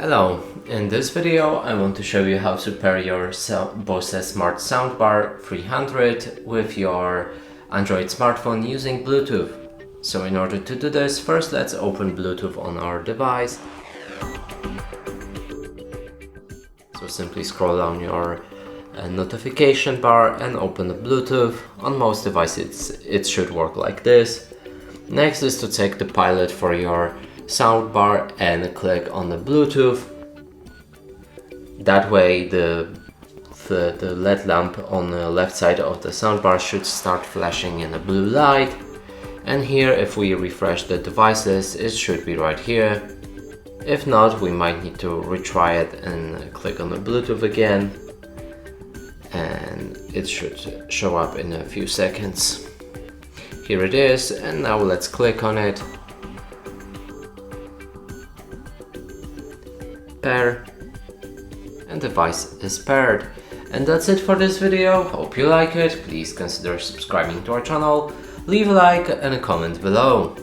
Hello, in this video I want to show you how to pair your Bose Smart Soundbar 300 with your Android smartphone using Bluetooth. So in order to do this, first let's open Bluetooth on our device. So simply scroll down your notification bar and open the Bluetooth. On most devices it should work like this. Next is to take the pilot for your soundbar and click on the Bluetooth. That way the LED lamp on the left side of the soundbar should start flashing in a blue light. And here, if we refresh the devices, it should be right here. If not, we might need to retry it and click on the Bluetooth again, and it should show up in a few seconds. Here it is, and now let's click on it. Pair, and device is paired. And that's it for this video. Hope you like it. Please consider subscribing to our channel, leave a like and a comment below.